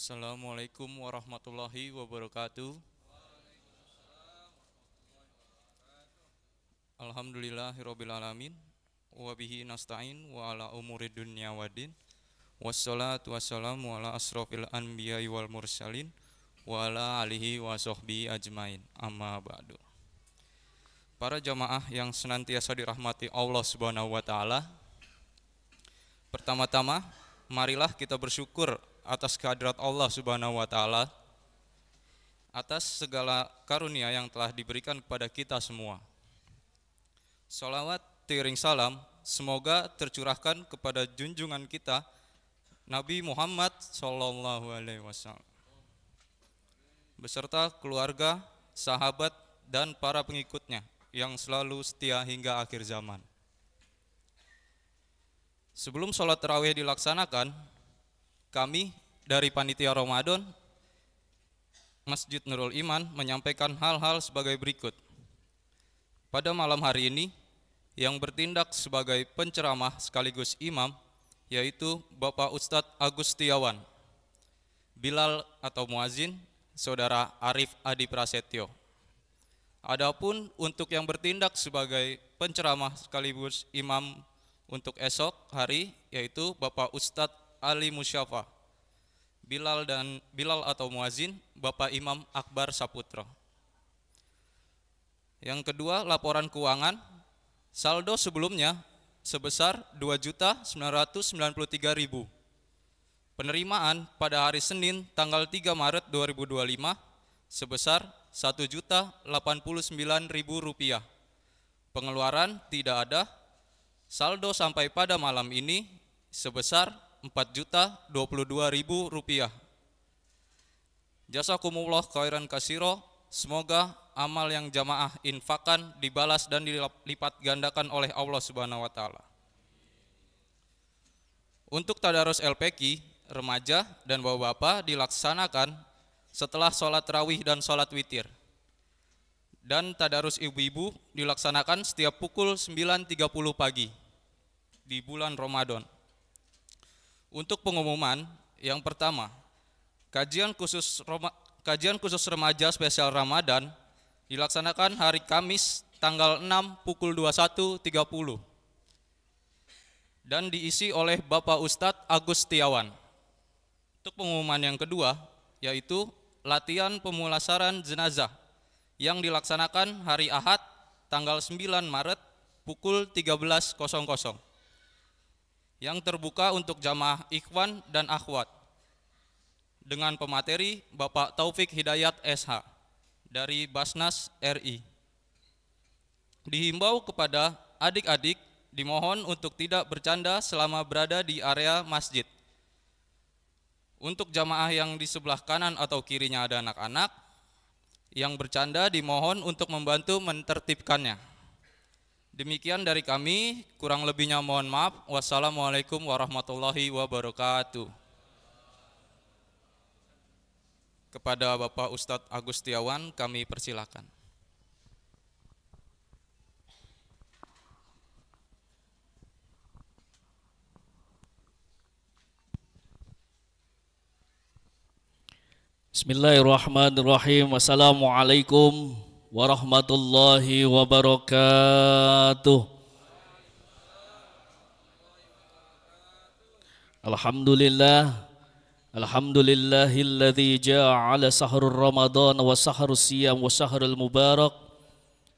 Assalamualaikum warahmatullahi wabarakatuh. Alhamdulillahirabbil alamin wa bihi nasta'in wa ala umuri dunya waddin. Wassalatu wassalamu ala asrofil anbiya'i wal mursalin wa ala alihi wa sahbihi ajmain. Amma ba'du. Para jamaah yang senantiasa dirahmati Allah Subhanahu wa taala. Pertama-tama, marilah kita bersyukur atas kehadirat Allah Subhanahu wa taala, atas segala karunia yang telah diberikan kepada kita semua. Salawat tiring salam semoga tercurahkan kepada junjungan kita Nabi Muhammad sallallahu alaihi wasallam beserta keluarga, sahabat dan para pengikutnya yang selalu setia hingga akhir zaman. Sebelum sholat tarawih dilaksanakan, kami dari Panitia Ramadan Masjid Nurul Iman menyampaikan hal-hal sebagai berikut. Pada malam hari ini, yang bertindak sebagai penceramah sekaligus imam yaitu Bapak Ustadz Agus Setiawan, Bilal atau muazin Saudara Arif Adi Prasetyo. Adapun untuk yang bertindak sebagai penceramah sekaligus imam untuk esok hari yaitu Bapak Ustadz Ali Musyafa, Bilal atau muazin Bapak Imam Akbar Saputra. Yang kedua, laporan keuangan. Saldo sebelumnya sebesar 2.993.000. Penerimaan pada hari Senin tanggal 3 Maret 2025 sebesar 1.089.000 rupiah. Pengeluaran tidak ada. Saldo sampai pada malam ini sebesar 4.022.000 rupiah. Jazakumullah khairan kasiro. Semoga amal yang jamaah infakan dibalas dan dilipat gandakan oleh Allah Subhanahu wa taala. Untuk tadarus LPQ remaja dan bapak-bapak dilaksanakan setelah sholat tarawih dan sholat witir. Dan tadarus ibu-ibu dilaksanakan setiap pukul 9.30 pagi di bulan Ramadan. Untuk pengumuman, yang pertama, kajian khusus remaja spesial Ramadan dilaksanakan hari Kamis tanggal 6 pukul 21.30 dan diisi oleh Bapak Ustadz Agus Setiawan. Untuk pengumuman yang kedua, yaitu latihan pemulasaran jenazah yang dilaksanakan hari Ahad tanggal 9 Maret pukul 13.00 yang terbuka untuk jamaah ikhwan dan akhwat dengan pemateri Bapak Taufik Hidayat SH dari Basnas RI. Dihimbau kepada adik-adik dimohon untuk tidak bercanda selama berada di area masjid. Untuk jamaah yang di sebelah kanan atau kirinya ada anak-anak, yang bercanda dimohon untuk membantu mentertibkannya. Demikian dari kami, kurang lebihnya mohon maaf. Wassalamualaikum warahmatullahi wabarakatuh. Kepada Bapak Ustadz Agus Setiawan kami persilakan. Bismillahirrahmanirrahim. Wassalamualaikum warahmatullahi wabarakatuh. Alhamdulillahilladzi ja'ala sahrul Ramadan wa sahrus siyam wa sahrul mubarak.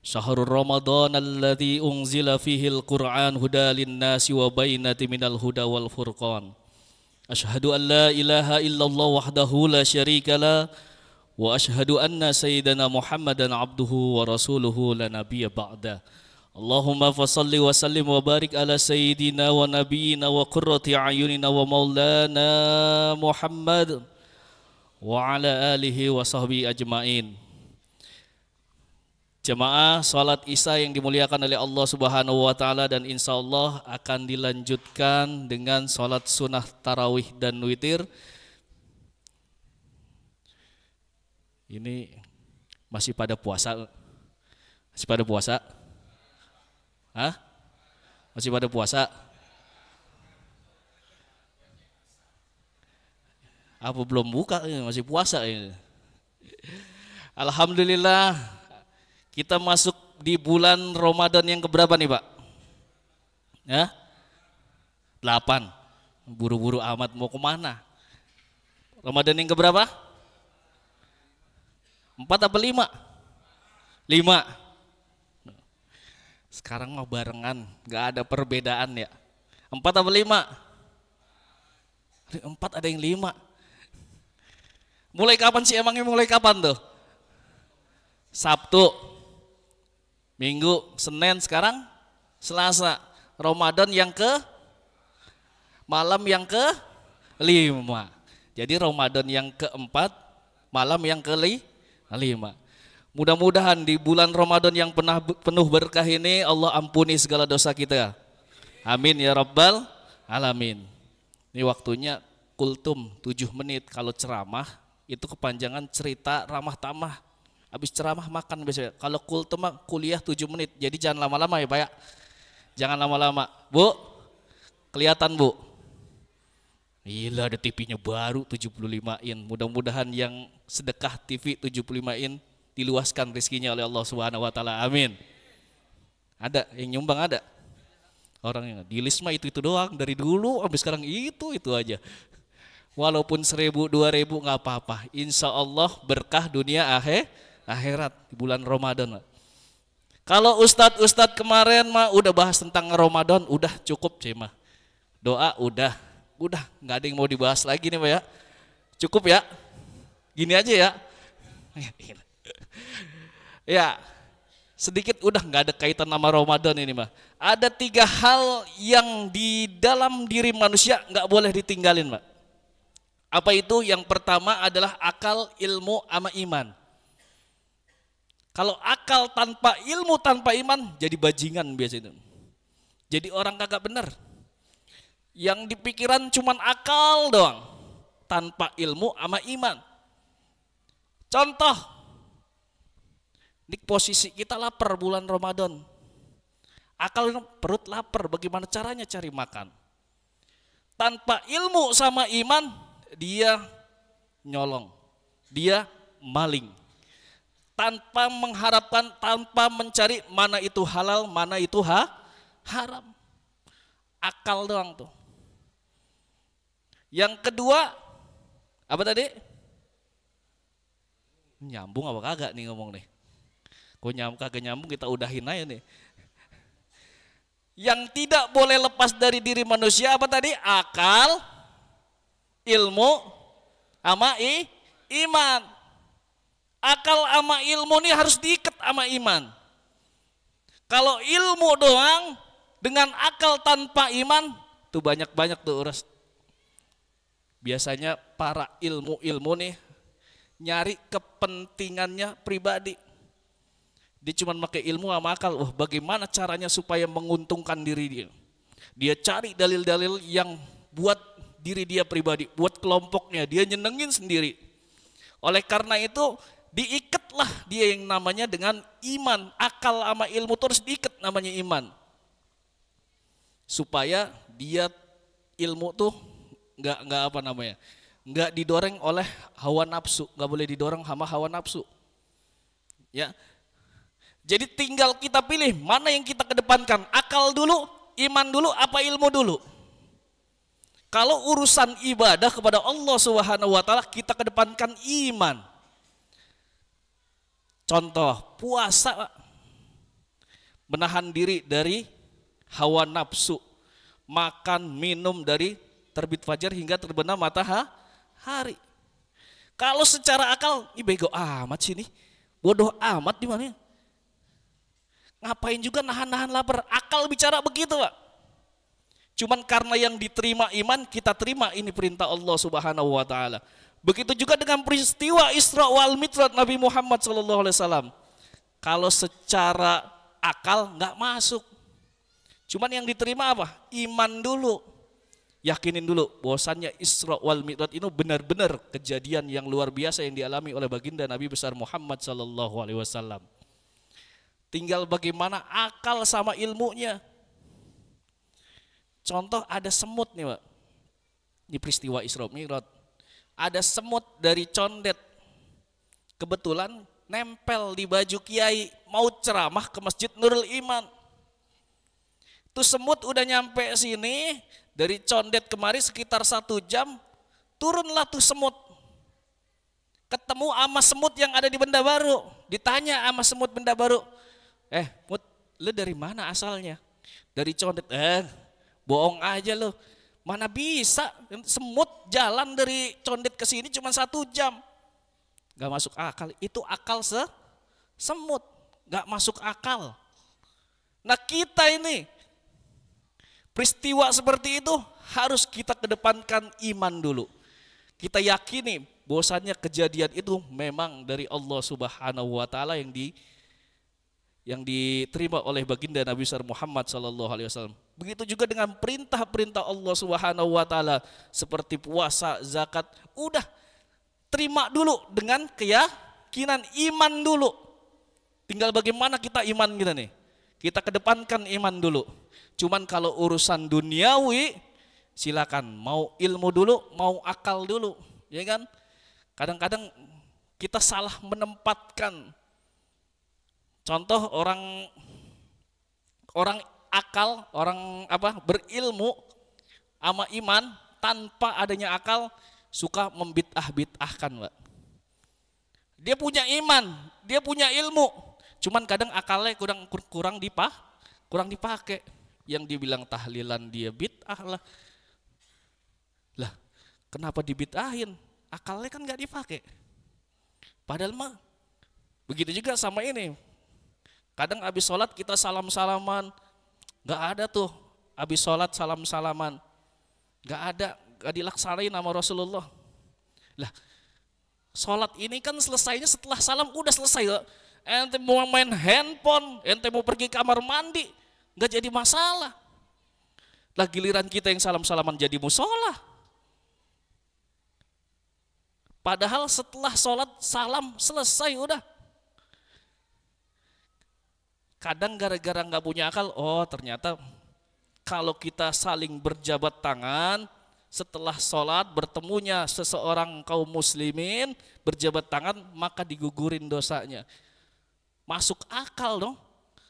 Sahrul Ramadan alladzi unzila fihil Qur'an hudalin nasi wa bainati minal huda wal furqan. Asyhadu an la ilaha illallah wahdahu la syarika la wa asyhadu anna sayyidana Muhammadan abduhu wa rasuluhu la nabiyya ba'da. Allahumma fasalli wa sallim wa barik ala sayyidina wa nabiyyina wa qurrati a'yunina wa maulana Muhammad wa ala alihi wa sahbihi ajmain. Jemaah salat Isya yang dimuliakan oleh Allah Subhanahu wa taala, dan insyaallah akan dilanjutkan dengan salat sunnah tarawih dan witir. Ini masih pada puasa? Masih pada puasa? Hah? Masih pada puasa? Apa belum buka? Masih puasa ini. Alhamdulillah kita masuk di bulan Ramadan yang keberapa nih Pak? Ya? 8. Buru-buru amat mau kemana? Ramadan yang keberapa? 4 apa 5? 5. Sekarang mah barengan, gak ada perbedaan ya. 4 apa 5? 4 ada yang 5. Mulai kapan sih emangnya, mulai kapan tuh? Sabtu, Minggu, Senin, sekarang Selasa. Ramadan yang malam yang ke-5. Jadi Ramadan yang ke-4, malam yang ke-5. Mudah-mudahan di bulan Ramadan yang penuh berkah ini Allah ampuni segala dosa kita. Amin ya rabbal alamin. Ini waktunya kultum 7 menit. Kalau ceramah itu kepanjangan cerita ramah tamah. Habis ceramah makan biasanya. Kalau kultum kuliah 7 menit. Jadi jangan lama-lama ya Pak ya. Jangan lama-lama. Bu, kelihatan Bu. Gila ada TV-nya baru 75 in. Mudah-mudahan yang sedekah TV 75 in diluaskan rezekinya oleh Allah Subhanahu wa taala. Amin. Ada yang nyumbang ada. Orangnya di list mah itu doang dari dulu sampai sekarang itu aja. Walaupun 1.000 2.000 nggak apa-apa. Insya Allah berkah dunia akhirat di bulan Ramadan. Kalau ustadz kemarin mah udah bahas tentang Ramadan, udah cukup sih mah. Doa udah nggak ada yang mau dibahas lagi nih Pak ya. Cukup ya. Gini aja ya. Ya, sedikit udah nggak ada kaitan nama Ramadan ini mah. Ada 3 hal yang di dalam diri manusia nggak boleh ditinggalin Pak. Apa itu? Yang pertama adalah akal, ilmu, sama iman. Kalau akal tanpa ilmu, tanpa iman, jadi bajingan biasanya. Jadi orang kagak bener. Yang dipikiran cuman akal doang, tanpa ilmu sama iman. Contoh, di posisi kita lapar bulan Ramadan. Akal perut lapar, bagaimana caranya cari makan? Tanpa ilmu sama iman, dia nyolong, dia maling. Tanpa mengharapkan, tanpa mencari mana itu halal, mana itu haram. Akal doang tuh. Yang kedua, apa tadi? Nyambung apa kagak nih ngomong nih? Kok kagak nyambung, kita udahin aja nih. Yang tidak boleh lepas dari diri manusia apa tadi? Akal, ilmu, sama iman. Akal sama ilmu ini harus diikat sama iman. Kalau ilmu doang dengan akal tanpa iman, tuh banyak-banyak tuh uras. Biasanya para ilmu nih nyari kepentingannya pribadi. Dia cuma pakai ilmu sama akal. Wah, bagaimana caranya supaya menguntungkan diri dia. Dia cari dalil-dalil yang buat diri dia pribadi, buat kelompoknya, dia nyenengin sendiri. Oleh karena itu, diikatlah dia yang namanya dengan iman. Akal sama ilmu terus diikat namanya iman. Supaya dia ilmu tuh nggak didorong oleh hawa nafsu, nggak boleh didorong sama hawa nafsu. Ya. Jadi tinggal kita pilih mana yang kita kedepankan, akal dulu, iman dulu, apa ilmu dulu. Kalau urusan ibadah kepada Allah Subhanahu wa taala, kita kedepankan iman. Contoh, puasa, menahan diri dari hawa nafsu, makan minum dari terbit fajar hingga terbenam matahari. Kalau secara akal, ini bego amat sih nih, bodoh amat di mana? Ngapain juga nahan-nahan lapar? Akal bicara begitu Pak. Cuman karena yang diterima iman, kita terima ini perintah Allah Subhanahu wa taala. Begitu juga dengan peristiwa Isra wal Mi'raj Nabi Muhammad SAW. Kalau secara akal nggak masuk. Cuman yang diterima apa? Iman dulu. Yakinin dulu bahwasannya Isra wal Mi'raj itu benar-benar kejadian yang luar biasa yang dialami oleh baginda Nabi besar Muhammad SAW. Tinggal bagaimana akal sama ilmunya. Contoh ada semut nih Pak. Ini peristiwa Isra Mi'raj. ada semut dari condet. Kebetulan nempel di baju kiai, mau ceramah ke Masjid Nurul Iman. Tuh semut udah nyampe sini, dari condet kemari sekitar 1 jam, turunlah tuh semut. Ketemu sama semut yang ada di Benda Baru. Ditanya sama semut Benda Baru, Mut, lu dari mana asalnya? Dari condet. Bohong aja lu. Mana bisa semut jalan dari condet ke sini cuma 1 jam. Gak masuk akal. Itu akal semut. Gak masuk akal. Nah kita ini, peristiwa seperti itu harus kita kedepankan iman dulu. Kita yakini bahwasannya kejadian itu memang dari Allah Subhanahu wa taala yang diterima oleh baginda Nabi besar Muhammad sallallahu alaihi wasallam. Begitu juga dengan perintah-perintah Allah Subhanahu wa taala seperti puasa, zakat, udah terima dulu dengan keyakinan, iman dulu. Tinggal bagaimana kita iman kita nih. Kita kedepankan iman dulu. Cuman kalau urusan duniawi silakan, mau ilmu dulu, mau akal dulu, ya kan? Kadang-kadang kita salah menempatkan. Contoh orang akal, orang berilmu sama iman tanpa adanya akal suka membid'ah-bid'ahkan, Pak. Dia punya iman, dia punya ilmu, cuman kadang akalnya kurang dipakai. Yang dibilang tahlilan dia bid'ah lah. Lah, kenapa dibid'ahin? Akalnya kan nggak dipakai. Padahal mah begitu juga sama ini. Kadang habis sholat kita salam-salaman, nggak ada tuh. Habis sholat salam-salaman, nggak ada, nggak dilaksanain sama Rasulullah. Lah, sholat ini kan selesainya setelah salam udah selesai. Ente mau main handphone, ente mau pergi kamar mandi, nggak jadi masalah. Lah giliran kita yang salam-salaman jadi musola. Padahal setelah sholat salam selesai udah. Kadang gara-gara nggak punya akal, ternyata kalau kita saling berjabat tangan setelah sholat bertemunya seseorang kaum muslimin berjabat tangan maka digugurin dosanya. Masuk akal dong.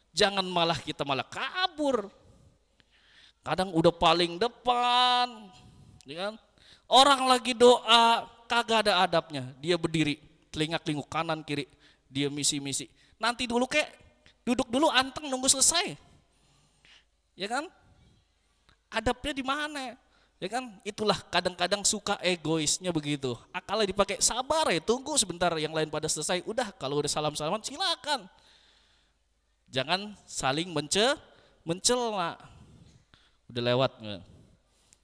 Jangan kita malah kabur. Kadang udah paling depan, ya kan? Orang lagi doa, kagak ada adabnya. Dia berdiri, telingak-telinguk kanan kiri, dia misi-misi. Nanti dulu duduk dulu anteng nunggu selesai. Ya kan? Adabnya di mana? Ya kan? Itulah kadang-kadang suka egoisnya begitu. Akalnya dipakai, sabar tunggu sebentar yang lain pada selesai. Udah, kalau udah salam-salaman silakan. Jangan saling mencela. Udah lewat.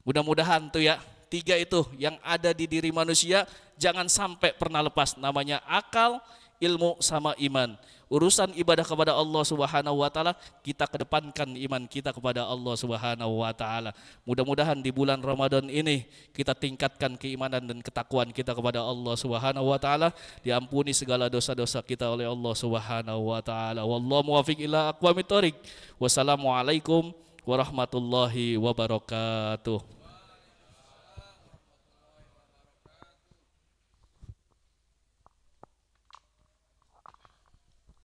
Mudah-mudahan tuh ya, 3 itu yang ada di diri manusia jangan sampai pernah lepas, namanya akal, ilmu sama iman. Urusan ibadah kepada Allah Subhanahu wa taala kita kedepankan iman kita kepada Allah Subhanahu wa taala. Mudah-mudahan di bulan Ramadan ini kita tingkatkan keimanan dan ketakwaan kita kepada Allah Subhanahu wa taala, diampuni segala dosa-dosa kita oleh Allah Subhanahu wa taala. Wallahu muwaffiq ila aqwamit thoriq. Wassalamualaikum warahmatullahi wabarakatuh.